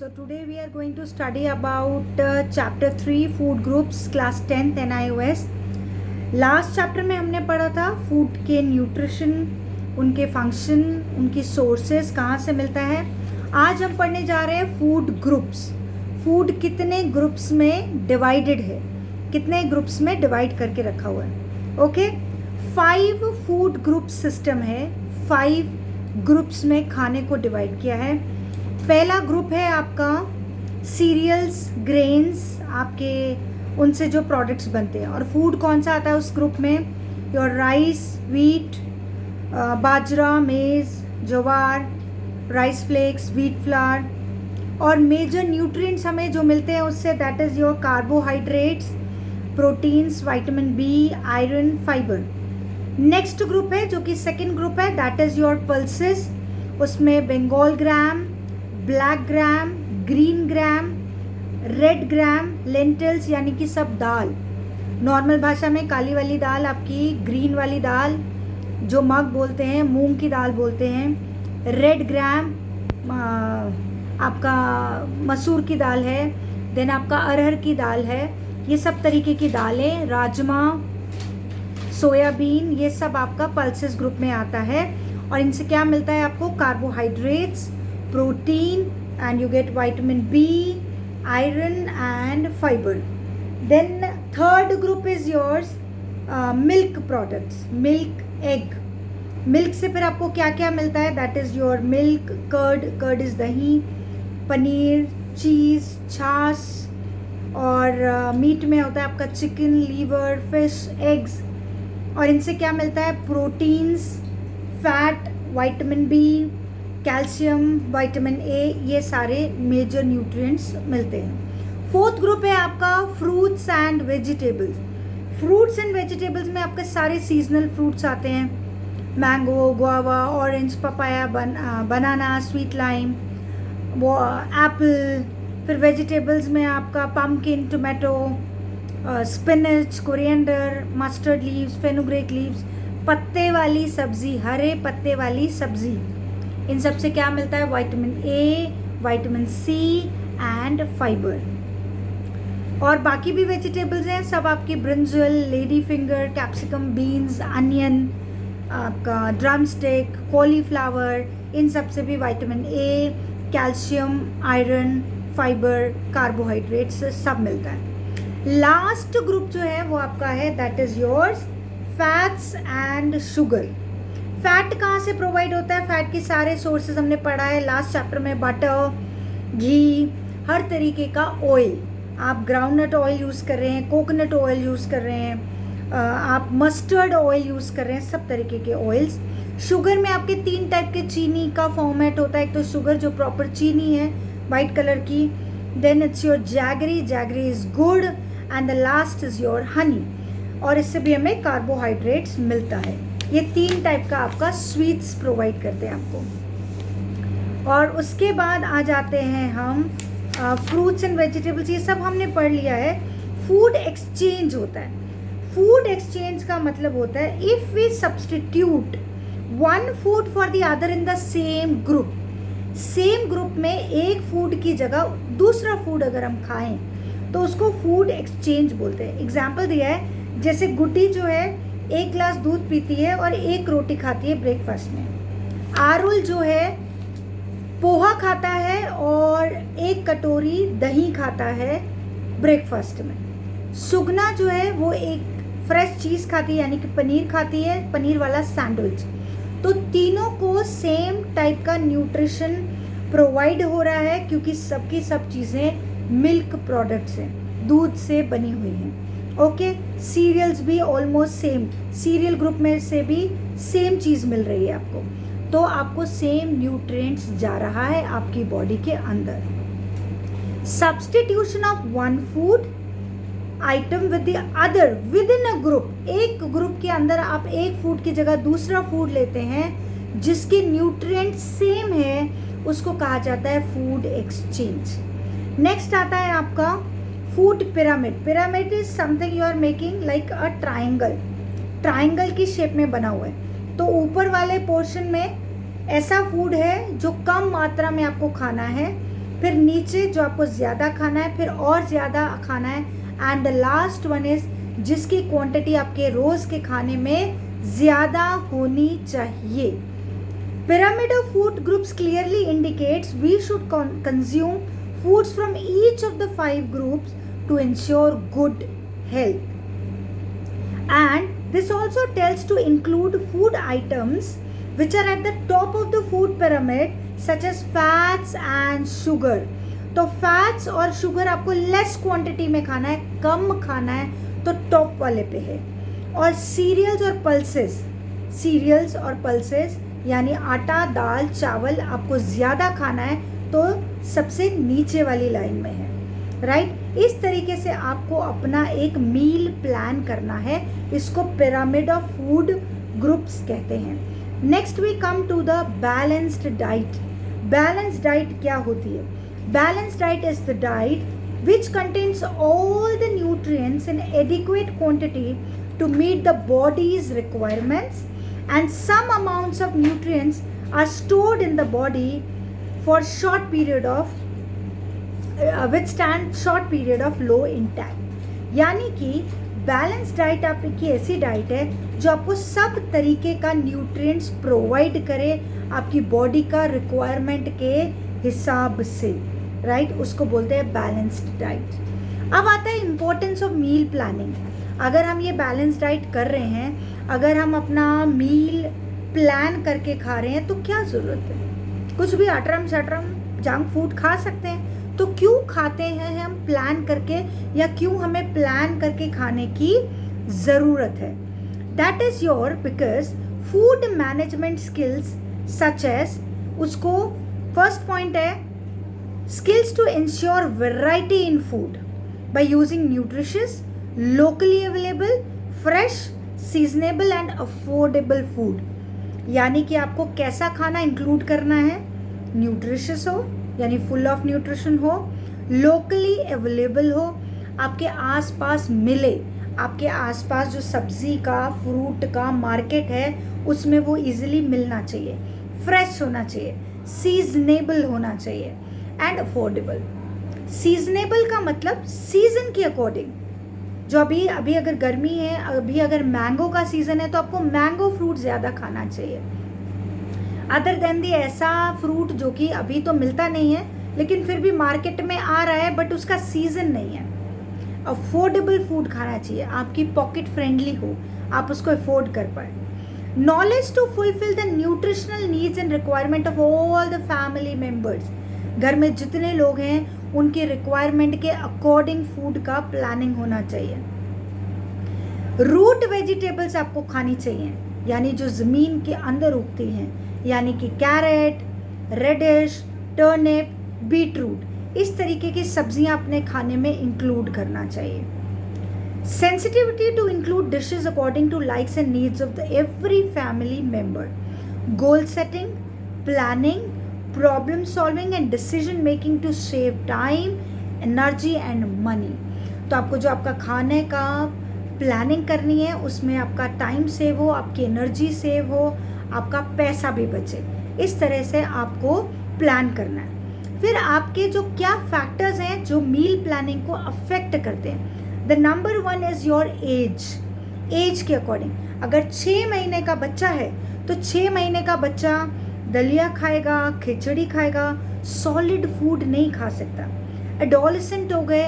So today we are going to study about chapter 3 food groups class 10th NIOS. Last chapter में हमने पढ़ा था food के nutrition, उनके फंक्शन, उनकी सोर्सेस कहाँ से मिलता है. आज हम पढ़ने जा रहे हैं फूड ग्रुप्स. फूड कितने ग्रुप्स में डिवाइडेड है, कितने ग्रुप्स में डिवाइड करके रखा हुआ है. ओके, 5 फूड ग्रुप सिस्टम है. 5 ग्रुप्स में खाने को डिवाइड किया है. पहला ग्रुप है आपका सीरियल्स, ग्रेन्स, आपके उनसे जो प्रोडक्ट्स बनते हैं. और फूड कौन सा आता है उस ग्रुप में? Your rice, wheat, bajra, maize, jowar, rice flakes, wheat flour. और मेजर न्यूट्रिएंट्स हमें जो मिलते हैं उससे, that is your carbohydrates, proteins, vitamin B, iron, fibre. Next group है जो कि सेकेंड ग्रुप है, दैट इज़ योर पल्सेस. उसमें Bengal gram, black gram, green gram, red gram, lentils यानी कि सब दाल. नॉर्मल भाषा में काली वाली दाल आपकी, ग्रीन वाली दाल जो मग बोलते हैं, मूंग की दाल बोलते हैं. रेड ग्राम आपका मसूर की दाल है. देन आपका अरहर की दाल है. ये सब तरीके की दालें, राजमा, सोयाबीन, ये सब आपका पल्सेस ग्रुप में आता है. और इनसे क्या मिलता है आपको? Carbohydrates, protein, and you get vitamin B, iron and fiber. Then third group is yours milk products, milk, egg. Milk से फिर आपको क्या क्या मिलता है? That is your milk, curd is dahi, paneer, चीज़, छाछ. और मीट में होता है आपका चिकन, लीवर, फिश, एग्स. और इनसे क्या मिलता है? Proteins, fat, vitamin B, calcium, vitamin A, ये सारे मेजर न्यूट्रिएंट्स मिलते हैं. फोर्थ ग्रुप है आपका fruits and vegetables. Fruits and vegetables में आपके सारे सीजनल फ्रूट्स आते हैं. Mango, guava, orange, papaya, banana, sweet lime, वो एप्पल. फिर वेजिटेबल्स में आपका pumpkin, tomato, spinach, coriander, mustard leaves, fenugreek leaves, पत्ते वाली सब्जी, हरे पत्ते वाली सब्जी. इन सब से क्या मिलता है? Vitamin A, vitamin C and fibre. और बाकी भी वेजिटेबल्स हैं सब आपकी, brinjal, lady finger, capsicum, beans, onion, आपका ड्रम स्टिक, कॉलीफ्लावर. इन सब से भी vitamin A, calcium, iron, fibre, carbohydrates सब मिलता है. लास्ट ग्रुप जो है वो आपका है, that is yours fats and sugar. Fat कहाँ से प्रोवाइड होता है? फैट की सारे सोर्सेज हमने पढ़ा है लास्ट चैप्टर में. बटर, घी, हर तरीके का ऑयल. आप ग्राउंडनट ऑयल यूज़ कर रहे हैं, कोकोनट ऑयल यूज़ कर रहे हैं, आप मस्टर्ड ऑयल यूज़ कर रहे हैं, सब तरीके के ऑयल्स. शुगर में आपके 3 टाइप के चीनी का फॉर्मेट होता है. एक तो शुगर जो प्रॉपर चीनी है वाइट कलर की, then it's your jaggery, jaggery is gur, and the last is your honey. और इससे भी हमें कार्बोहाइड्रेट्स मिलता है. ये 3 टाइप का आपका स्वीट्स प्रोवाइड करते हैं आपको. और उसके बाद आ जाते हैं हम फ्रूट्स एंड वेजिटेबल्स. ये सब हमने पढ़ लिया है. फूड एक्सचेंज होता है. फूड एक्सचेंज का मतलब होता है if we substitute one food for the other in the same group. Same group में एक फूड की जगह दूसरा फूड अगर हम खाएं तो उसको फूड एक्सचेंज बोलते हैं. एग्जाम्पल दिया है, जैसे गुड्डी जो है 1 ग्लास दूध पीती है और 1 रोटी खाती है ब्रेकफास्ट में. आरुल जो है पोहा खाता है और 1 कटोरी दही खाता है ब्रेकफास्ट में. सुगना जो है वो एक फ्रेश चीज़ खाती है, यानी कि पनीर खाती है, पनीर वाला सैंडविच. तो तीनों को सेम टाइप का न्यूट्रिशन प्रोवाइड हो रहा है क्योंकि सबकी सब चीज़ें मिल्क प्रोडक्ट्स हैं, दूध से बनी हुई हैं. ओके, सीरियल्स भी ऑलमोस्ट सेम, सीरियल ग्रुप में से भी सेम चीज़ मिल रही है आपको. तो आपको सेम न्यूट्रिएंट्स जा रहा है आपकी बॉडी के अंदर. Substitution of one food item with the other with in a group. एक ग्रुप के अंदर आप एक फूड की जगह दूसरा फूड लेते हैं जिसके न्यूट्रिएंट्स सेम है, उसको कहा जाता है फूड एक्सचेंज. नेक्स्ट आता है आपका food pyramid. Pyramid is something you are making like a triangle. Triangle की शेप में बना हुआ है. तो ऊपर वाले पोर्शन में ऐसा फूड है जो कम मात्रा में आपको खाना है, फिर नीचे जो आपको ज़्यादा खाना है, फिर और ज़्यादा खाना है, and the last one is जिसकी क्वांटिटी आपके रोज़ के खाने में ज़्यादा होनी चाहिए. Pyramid of food groups clearly indicates we should consume foods from each of the 5 groups to ensure good health. And this also tells to include food items which are at the top of the food pyramid such as fats and sugar. तो fats और sugar आपको less quantity में खाना है, कम खाना है, तो top वाले पे है. और सीरियल्स और पल्सेस यानी आटा, दाल, चावल आपको ज़्यादा खाना है तो सबसे नीचे वाली लाइन में है. राइट, इस तरीके से आपको अपना एक मील प्लान करना है. इसको पिरामिड ऑफ फूड ग्रुप्स कहते हैं. Next we come to the balanced diet. Balanced diet क्या होती है? Balanced diet is the diet which contains all the nutrients in adequate quantity to meet the body's requirements, and some amounts of nutrients are stored in the body for short period of withstand short period of low intake. यानी कि balance diet आपकी ऐसी diet है जो आपको सब तरीके का न्यूट्रिएंट्स प्रोवाइड करे आपकी बॉडी का रिक्वायरमेंट के हिसाब से. राइट, उसको बोलते हैं बैलेंस्ड डाइट. अब आता है इम्पोर्टेंस ऑफ मील प्लानिंग. अगर हम ये बैलेंस डाइट कर रहे हैं, अगर हम अपना मील प्लान करके खा रहे हैं तो क्या ज़रूरत है? कुछ भी अटरम शटरम जंक फूड खा सकते हैं, तो क्यों खाते हैं हम प्लान करके, या क्यों हमें प्लान करके खाने की ज़रूरत है? That is your because food management skills such as, उसको फर्स्ट पॉइंट है skills to ensure variety in food by using nutritious, locally available, fresh, seasonable and affordable food. यानी कि आपको कैसा खाना इंक्लूड करना है? न्यूट्रिशियस हो यानी फुल ऑफ न्यूट्रिशन हो, लोकली अवेलेबल हो, आपके आसपास मिले, आपके आसपास जो सब्जी का, फ्रूट का मार्केट है उसमें वो इजीली मिलना चाहिए, फ्रेश होना चाहिए, सीजनेबल होना चाहिए एंड अफोर्डेबल. सीजनेबल का मतलब सीजन के अकॉर्डिंग. जो अभी अगर गर्मी है, अभी अगर मैंगो का सीज़न है तो आपको मैंगो फ्रूट ज़्यादा खाना चाहिए. अदर देन दी ऐसा फ्रूट जो कि अभी तो मिलता नहीं है लेकिन फिर भी मार्केट में आ रहा है बट उसका सीज़न नहीं है. अफोर्डेबल फूड खाना चाहिए, आपकी पॉकेट फ्रेंडली हो, आप उसको अफोर्ड कर पाए. Knowledge to fulfil the nutritional needs and requirement of all the family members. घर में जितने लोग हैं उनके रिक्वायरमेंट के अकॉर्डिंग फूड का प्लानिंग होना चाहिए. रूट वेजिटेबल्स आपको खानी चाहिए यानी जो ज़मीन के अंदर उगती हैं, यानी कि कैरेट, रेडिश, टर्निप, बीटरूट, इस तरीके की सब्जियां अपने खाने में इंक्लूड करना चाहिए. Sensitivity to include dishes according to likes and needs of the every family member. Goal setting, planning, problem solving and decision making to save time, energy and money. तो आपको जो आपका खाने का प्लानिंग करनी है उसमें आपका टाइम सेव हो, आपकी एनर्जी सेव हो, आपका पैसा भी बचे. इस तरह से आपको प्लान करना है. फिर आपके जो क्या फैक्टर्स हैं जो मील प्लानिंग को अफेक्ट करते हैं. The number 1 is your age. Age के अकॉर्डिंग अगर 6 महीने का बच्चा है तो 6 महीने का बच्चा दलिया खाएगा, खिचड़ी खाएगा, सॉलिड फूड नहीं खा सकता. एडोलेसेंट हो गए,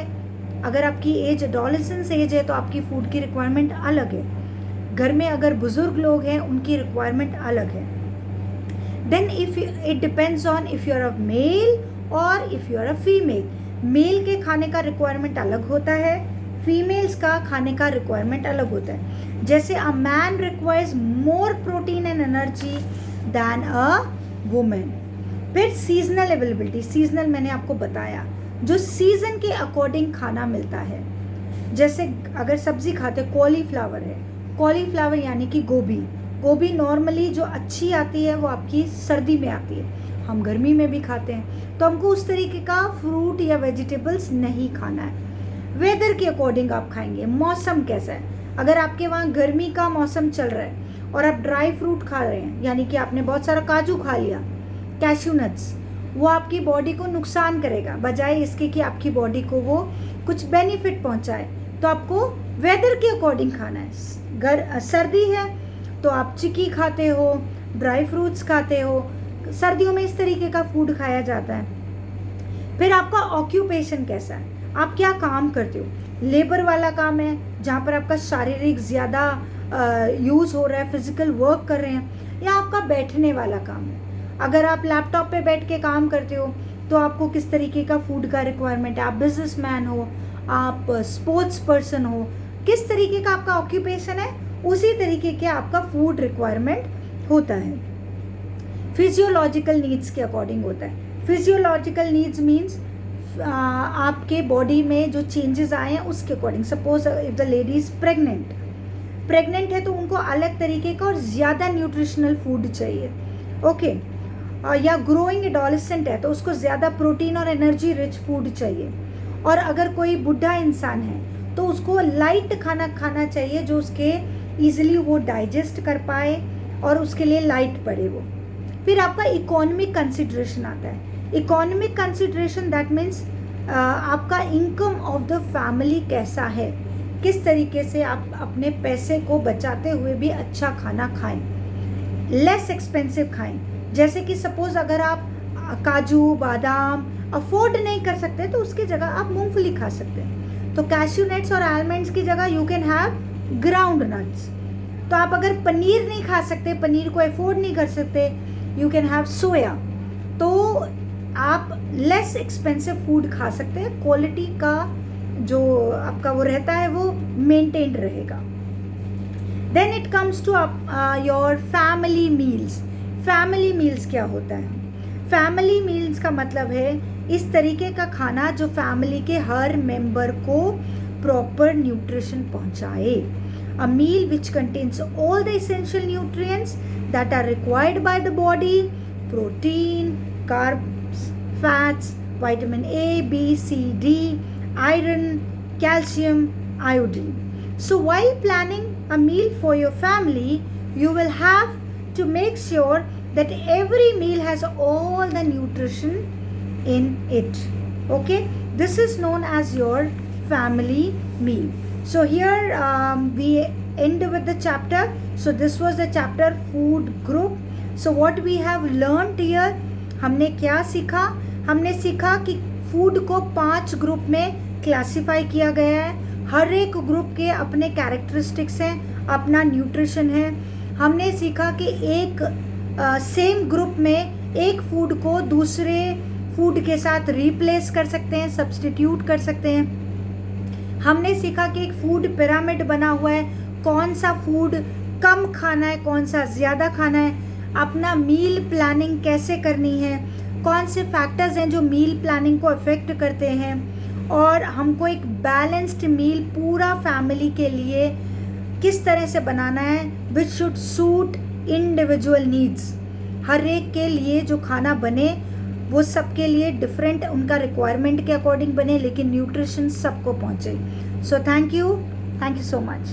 अगर आपकी एज एडोलेसेंस एज है तो आपकी फूड की रिक्वायरमेंट अलग है. घर में अगर बुजुर्ग लोग हैं उनकी रिक्वायरमेंट अलग है. Then if it depends on if you are a male or if you are a female. Male के खाने का रिक्वायरमेंट अलग होता है, फीमेल्स का खाने का रिक्वायरमेंट अलग होता है. जैसे a man requires more protein and energy then a women. फिर सीजनल अवेलेबिलिटी. सीजनल मैंने आपको बताया जो सीज़न के अकॉर्डिंग खाना मिलता है. जैसे अगर सब्जी खाते, कॉलीफ्लावर है, कॉलीफ्लावर यानी कि गोभी. गोभी नॉर्मली जो अच्छी आती है वो आपकी सर्दी में आती है, हम गर्मी में भी खाते हैं, तो हमको उस तरीके का फ्रूट या वेजिटेबल्स नहीं खाना है. वेदर के अकॉर्डिंग आप खाएंगे. मौसम कैसा है, अगर आपके वहाँ गर्मी का मौसम चल रहा है और आप ड्राई फ्रूट खा रहे हैं यानी कि आपने बहुत सारा काजू खा लिया, कैश्यू नट्स, वो आपकी बॉडी को नुकसान करेगा, बजाय इसके कि आपकी बॉडी को वो कुछ बेनिफिट पहुंचाए। तो आपको वेदर के अकॉर्डिंग खाना है। सर्दी है तो आप चिक्की खाते हो, ड्राई फ्रूट्स खाते हो, सर्दियों में इस तरीके का फूड खाया जाता है। फिर आपका ऑक्यूपेशन कैसा है, आप क्या काम करते हो। लेबर वाला काम है जहाँ पर आपका शारीरिक ज़्यादा यूज़ हो रहा है, फिजिकल वर्क कर रहे हैं, या आपका बैठने वाला काम है। अगर आप लैपटॉप पे बैठ के काम करते हो तो आपको किस तरीके का फूड का रिक्वायरमेंट है। आप बिजनेसमैन हो, आप स्पोर्ट्स पर्सन हो, किस तरीके का आपका ऑक्यूपेशन है, उसी तरीके के आपका फूड रिक्वायरमेंट होता है। फिजियोलॉजिकल नीड्स के अकॉर्डिंग होता है। फिजियोलॉजिकल नीड्स मीन्स आपके बॉडी में जो चेंजेस आए हैं उसके according. Suppose if the lady is pregnant है तो उनको अलग तरीके का और ज़्यादा न्यूट्रिशनल फूड चाहिए, ओके। या ग्रोइंग एडोलेसेंट है तो उसको ज़्यादा प्रोटीन और एनर्जी रिच फूड चाहिए। और अगर कोई बुढ़ा इंसान है तो उसको लाइट खाना खाना चाहिए जो उसके ईजिली वो डाइजेस्ट कर पाए और उसके लिए लाइट पड़े वो। फिर आपका इकोनॉमिक कंसिडरेशन आता है। इकोनॉमिक कंसिडरेशन दैट मीन्स आपका इनकम ऑफ द फैमिली कैसा है, किस तरीके से आप अपने पैसे को बचाते हुए भी अच्छा खाना खाएं, लेस एक्सपेंसिव खाएं। जैसे कि सपोज अगर आप काजू बादाम अफोर्ड नहीं कर सकते तो उसकी जगह आप मूंगफली खा सकते हैं। तो कैश्यू नट्स और आलमंड्स की जगह you can have ground nuts. तो आप अगर पनीर नहीं खा सकते, पनीर को अफोर्ड नहीं कर सकते, यू कैन हैव सोया। तो आप लेस एक्सपेंसिव फूड खा सकते हैं, क्वालिटी का जो आपका वो रहता है वो मेंटेन्ड रहेगा। Then it comes to your family meals. Family meals क्या होता है? फैमिली मील्स का मतलब है इस तरीके का खाना जो फैमिली के हर मेंबर को प्रॉपर न्यूट्रिशन पहुंचाए। A meal which contains all the essential nutrients that are required by the body: protein, carbs, fats, vitamin A, B, C, D, iron, calcium, iodine. So while planning a meal for your family, you will have to make sure that every meal has all the nutrition in it. Okay, this is known as your family meal. So here we end with the chapter. So this was the chapter food group. So what we have learned here, हमने क्या सीखा? हमने सीखा कि food को 5 group में classify किया गया है। हर एक ग्रुप के अपने कैरेक्टरिस्टिक्स हैं, अपना न्यूट्रिशन है। हमने सीखा कि एक सेम ग्रुप में एक फूड को दूसरे फूड के साथ रिप्लेस कर सकते हैं, सब्स्टिट्यूट कर सकते हैं। हमने सीखा कि एक फूड पिरामिड बना हुआ है, कौन सा फूड कम खाना है, कौन सा ज़्यादा खाना है, अपना मील प्लानिंग कैसे करनी है, कौन से फैक्टर्स हैं जो मील प्लानिंग को अफेक्ट करते हैं, और हमको एक बैलेंस्ड मील पूरा फैमिली के लिए किस तरह से बनाना है, which should suit individual needs. हर एक के लिए जो खाना बने वो सबके लिए डिफरेंट, उनका रिक्वायरमेंट के अकॉर्डिंग बने, लेकिन न्यूट्रिशन सबको पहुँचे। So thank you so much.